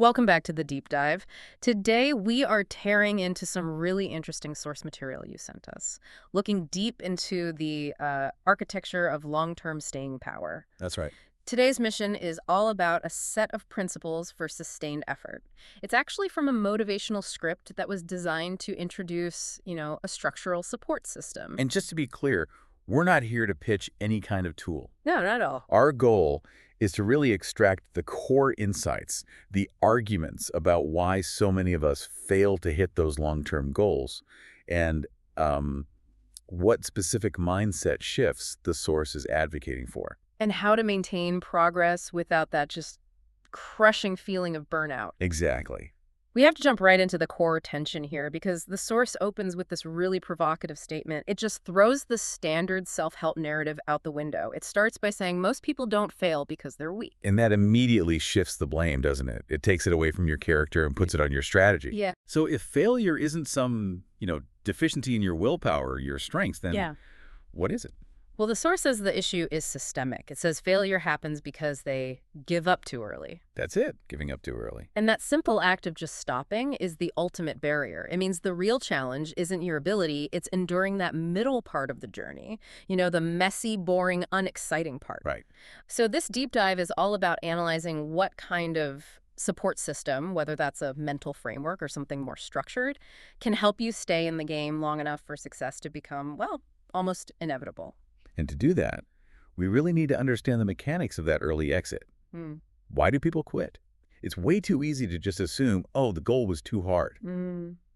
Welcome back to the deep dive. Today, we are tearing into some really interesting source material you sent us, looking deep into the architecture of long-term staying power. That's right. Today's mission is all about a set of principles for sustained effort. It's actually from a motivational script that was designed to introduce, a structural support system. And just to be clear, we're not here to pitch any kind of tool. No, not at all. Our goal is to really extract the core insights, the arguments about why so many of us fail to hit those long-term goals, and what specific mindset shifts the source is advocating for. And how to maintain progress without that just crushing feeling of burnout. Exactly. We have to jump right into the core tension here because the source opens with this really provocative statement. It just throws the standard self-help narrative out the window. It starts by saying most people don't fail because they're weak. And that immediately shifts the blame, doesn't it? It takes it away from your character and puts it on your strategy. Yeah. So if failure isn't some, deficiency in your willpower or your strengths, then what is it? Well, the source says the issue is systemic. It says failure happens because they give up too early. That's it, giving up too early. And that simple act of just stopping is the ultimate barrier. It means the real challenge isn't your ability, it's enduring that middle part of the journey. The messy, boring, unexciting part. Right. So this deep dive is all about analyzing what kind of support system, whether that's a mental framework or something more structured, can help you stay in the game long enough for success to become, well, almost inevitable. And to do that, we really need to understand the mechanics of that early exit. Hmm. Why do people quit? It's way too easy to just assume, oh, the goal was too hard.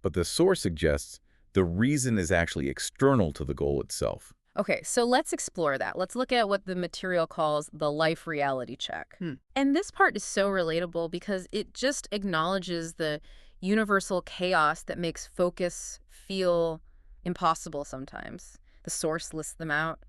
But the source suggests the reason is actually external to the goal itself. Okay, so let's explore that. Let's look at what the material calls the life reality check. And this part is so relatable because it just acknowledges the universal chaos that makes focus feel impossible sometimes. The source lists them out.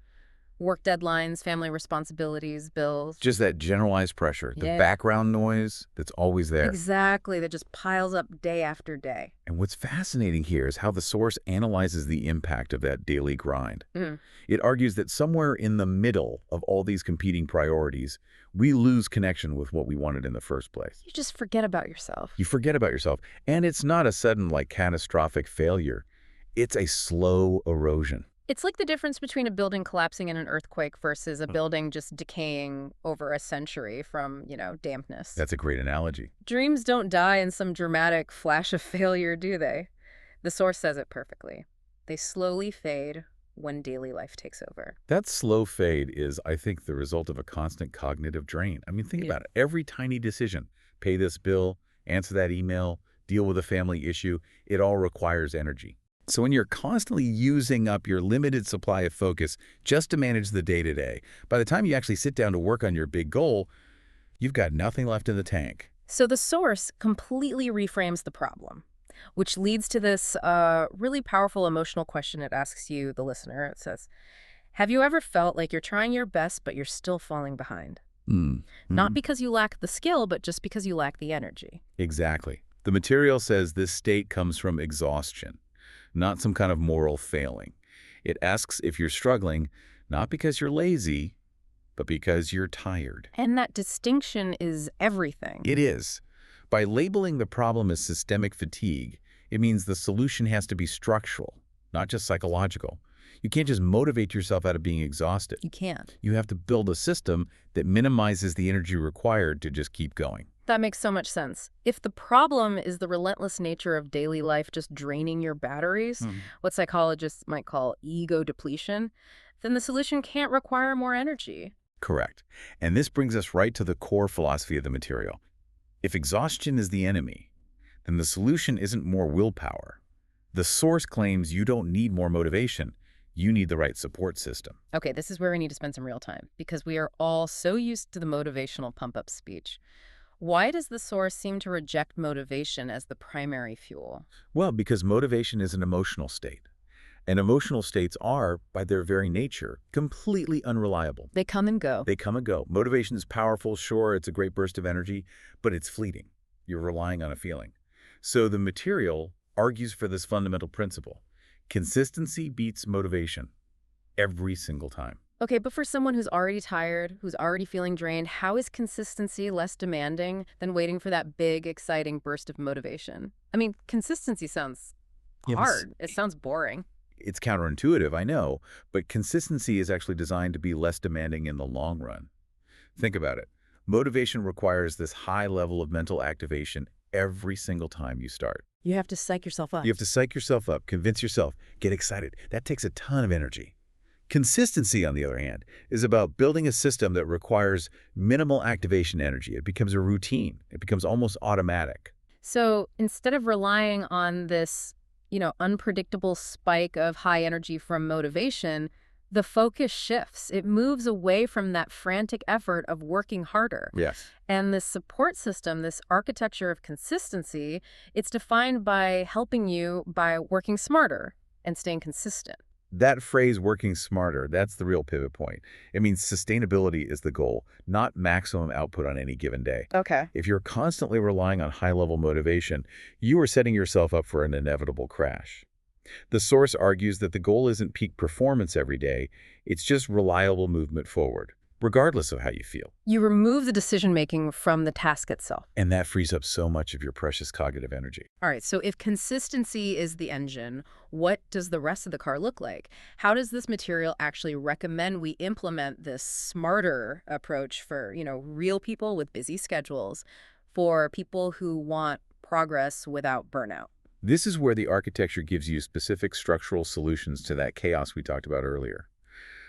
Work deadlines, family responsibilities, bills. Just that generalized pressure, the Yeah. background noise that's always there. Exactly, that just piles up day after day. And what's fascinating here is how the source analyzes the impact of that daily grind. Mm. It argues that somewhere in the middle of all these competing priorities, we lose connection with what we wanted in the first place. You just forget about yourself. You forget about yourself. And it's not a sudden, catastrophic failure. It's a slow erosion. It's like the difference between a building collapsing in an earthquake versus a building just decaying over a century from, dampness. That's a great analogy. Dreams don't die in some dramatic flash of failure, do they? The source says it perfectly. They slowly fade when daily life takes over. That slow fade is, I think, the result of a constant cognitive drain. I mean, think about it. Every tiny decision, pay this bill, answer that email, deal with a family issue, it all requires energy. So when you're constantly using up your limited supply of focus just to manage the day-to-day, by the time you actually sit down to work on your big goal, you've got nothing left in the tank. So the source completely reframes the problem, which leads to this really powerful emotional question it asks you, the listener. It says, have you ever felt like you're trying your best, but you're still falling behind? Not because you lack the skill, but just because you lack the energy. Exactly. The material says this state comes from exhaustion, not some kind of moral failing. It asks if you're struggling, not because you're lazy, but because you're tired. And that distinction is everything. It is. By labeling the problem as systemic fatigue, it means the solution has to be structural, not just psychological. You can't just motivate yourself out of being exhausted. You can't. You have to build a system that minimizes the energy required to just keep going. That makes so much sense. If the problem is the relentless nature of daily life just draining your batteries, what psychologists might call ego depletion, then the solution can't require more energy. Correct. And this brings us right to the core philosophy of the material. If exhaustion is the enemy, then the solution isn't more willpower. The source claims you don't need more motivation. You need the right support system. Okay, this is where we need to spend some real time because we are all so used to the motivational pump-up speech. Why does the source seem to reject motivation as the primary fuel? Well, because motivation is an emotional state. And emotional states are, by their very nature, completely unreliable. They come and go. They come and go. Motivation is powerful, sure, it's a great burst of energy, but it's fleeting. You're relying on a feeling. So the material argues for this fundamental principle. Consistency beats motivation every single time. Okay, but for someone who's already tired, who's already feeling drained, how is consistency less demanding than waiting for that big, exciting burst of motivation? I mean, consistency sounds Yes. hard. It sounds boring. It's counterintuitive, I know, but consistency is actually designed to be less demanding in the long run. Think about it. Motivation requires this high level of mental activation every single time you start. You have to psych yourself up. You have to psych yourself up, convince yourself, get excited. That takes a ton of energy. Consistency, on the other hand, is about building a system that requires minimal activation energy. It becomes a routine. It becomes almost automatic. So instead of relying on this, unpredictable spike of high energy from motivation, the focus shifts. It moves away from that frantic effort of working harder. Yes. And this support system, this architecture of consistency, it's defined by helping you by working smarter and staying consistent. That phrase, working smarter, that's the real pivot point. It means sustainability is the goal, not maximum output on any given day. Okay. If you're constantly relying on high-level motivation, you are setting yourself up for an inevitable crash. The source argues that the goal isn't peak performance every day, it's just reliable movement forward, regardless of how you feel. You remove the decision-making from the task itself. And that frees up so much of your precious cognitive energy. All right, so if consistency is the engine, what does the rest of the car look like? How does this material actually recommend we implement this smarter approach for, real people with busy schedules, for people who want progress without burnout? This is where the architecture gives you specific structural solutions to that chaos we talked about earlier.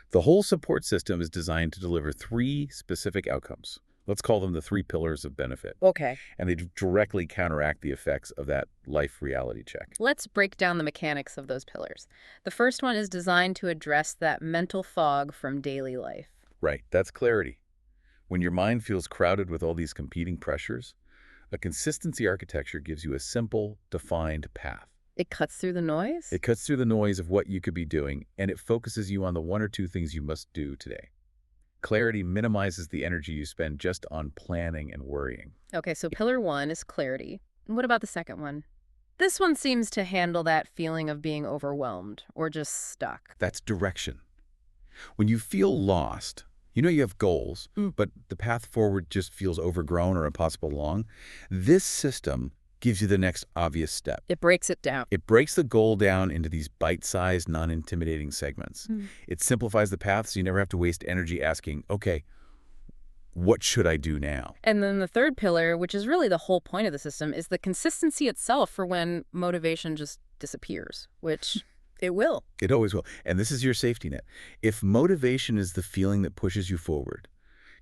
The whole support system is designed to deliver three specific outcomes. Let's call them the three pillars of benefit. Okay. And they directly counteract the effects of that life reality check. Let's break down the mechanics of those pillars. The first one is designed to address that mental fog from daily life. Right, that's clarity. When your mind feels crowded with all these competing pressures, a consistency architecture gives you a simple, defined path. It cuts through the noise? It cuts through the noise of what you could be doing, and it focuses you on the one or two things you must do today. Clarity minimizes the energy you spend just on planning and worrying. Okay, so pillar one is clarity. And what about the second one? This one seems to handle that feeling of being overwhelmed or just stuck. That's direction. When you feel lost, you have goals, but the path forward just feels overgrown or impossible long. This system gives you the next obvious step. It breaks it down. It breaks the goal down into these bite-sized, non-intimidating segments. It simplifies the path so you never have to waste energy asking, okay, what should I do now? And then the third pillar, which is really the whole point of the system, is the consistency itself for when motivation just disappears, which it will. It always will. And this is your safety net. If motivation is the feeling that pushes you forward,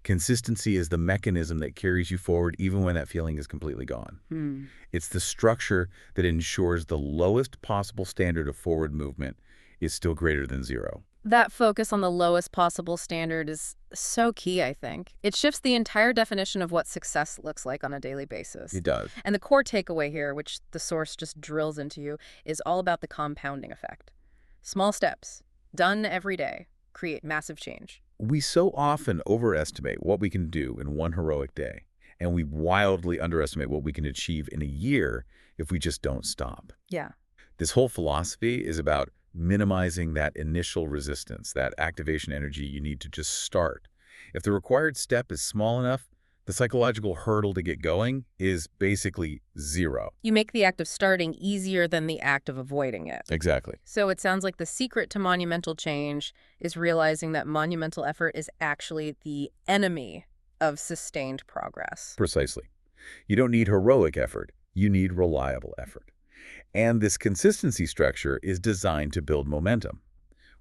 consistency is the mechanism that carries you forward even when that feeling is completely gone. It's the structure that ensures the lowest possible standard of forward movement is still greater than zero. That focus on the lowest possible standard is so key, I think. It shifts the entire definition of what success looks like on a daily basis. It does. And the core takeaway here, which the source just drills into you, is all about the compounding effect. Small steps, done every day, create massive change. We so often overestimate what we can do in one heroic day, and we wildly underestimate what we can achieve in a year if we just don't stop. Yeah. This whole philosophy is about minimizing that initial resistance, that activation energy you need to just start. If the required step is small enough, the psychological hurdle to get going is basically zero. You make the act of starting easier than the act of avoiding it. Exactly. So it sounds like the secret to monumental change is realizing that monumental effort is actually the enemy of sustained progress. Precisely. You don't need heroic effort. You need reliable effort. And this consistency structure is designed to build momentum.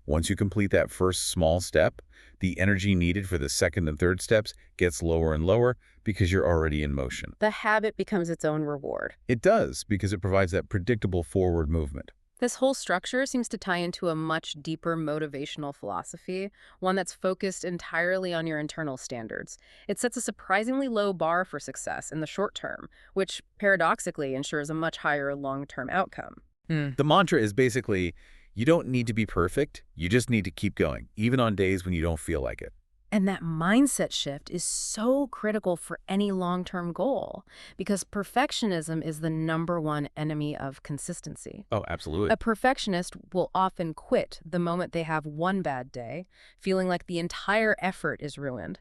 Once you complete that first small step, the energy needed for the second and third steps gets lower and lower because you're already in motion. The habit becomes its own reward. It does, because it provides that predictable forward movement. This whole structure seems to tie into a much deeper motivational philosophy, one that's focused entirely on your internal standards. It sets a surprisingly low bar for success in the short term, which paradoxically ensures a much higher long-term outcome. The mantra is basically, you don't need to be perfect, you just need to keep going, even on days when you don't feel like it. And that mindset shift is so critical for any long-term goal because perfectionism is the #1 enemy of consistency. Oh, absolutely. A perfectionist will often quit the moment they have one bad day, feeling like the entire effort is ruined.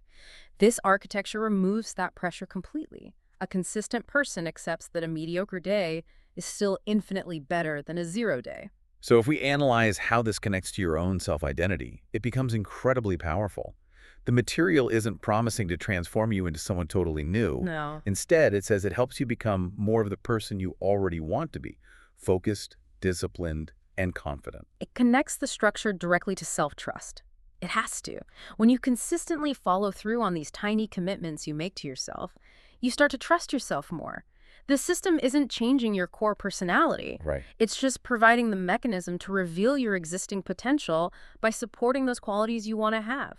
This architecture removes that pressure completely. A consistent person accepts that a mediocre day is still infinitely better than a zero day. So if we analyze how this connects to your own self-identity, it becomes incredibly powerful. The material isn't promising to transform you into someone totally new. No. Instead, it says it helps you become more of the person you already want to be, focused, disciplined, and confident. It connects the structure directly to self-trust. It has to. When you consistently follow through on these tiny commitments you make to yourself, you start to trust yourself more. The system isn't changing your core personality. Right. It's just providing the mechanism to reveal your existing potential by supporting those qualities you want to have.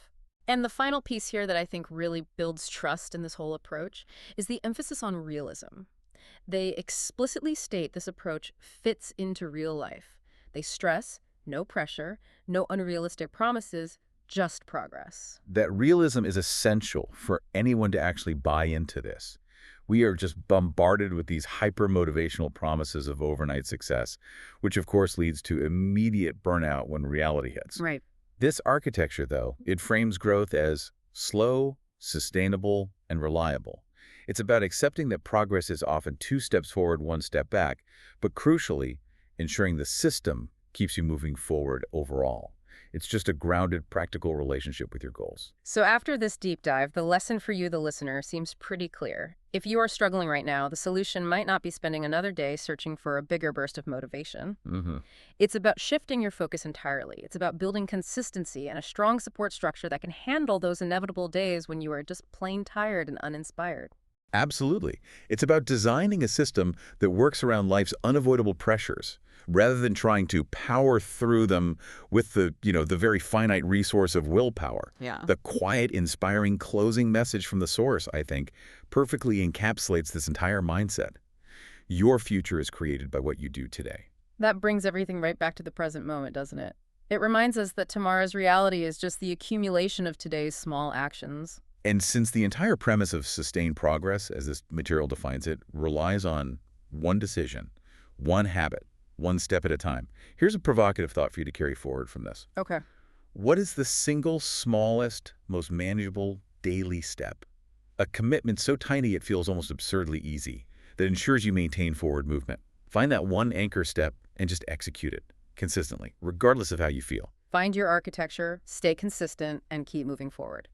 And the final piece here that I think really builds trust in this whole approach is the emphasis on realism. They explicitly state this approach fits into real life. They stress no pressure, no unrealistic promises, just progress. That realism is essential for anyone to actually buy into this. We are just bombarded with these hyper-motivational promises of overnight success, which of course leads to immediate burnout when reality hits. Right. This architecture, though, it frames growth as slow, sustainable, and reliable. It's about accepting that progress is often 2 steps forward, 1 step back, but crucially, ensuring the system keeps you moving forward overall. It's just a grounded, practical relationship with your goals. So after this deep dive, the lesson for you, the listener, seems pretty clear. If you are struggling right now, the solution might not be spending another day searching for a bigger burst of motivation. Mm-hmm. It's about shifting your focus entirely. It's about building consistency and a strong support structure that can handle those inevitable days when you are just plain tired and uninspired. Absolutely. It's about designing a system that works around life's unavoidable pressures, rather than trying to power through them with the very finite resource of willpower. Yeah. The quiet, inspiring closing message from the source, I think, perfectly encapsulates this entire mindset. Your future is created by what you do today. That brings everything right back to the present moment, doesn't it? It reminds us that tomorrow's reality is just the accumulation of today's small actions. And since the entire premise of sustained progress, as this material defines it, relies on one decision, one habit, one step at a time, here's a provocative thought for you to carry forward from this. Okay. What is the single smallest, most manageable daily step? A commitment so tiny it feels almost absurdly easy that ensures you maintain forward movement. Find that one anchor step and just execute it consistently, regardless of how you feel. Find your architecture, stay consistent, and keep moving forward.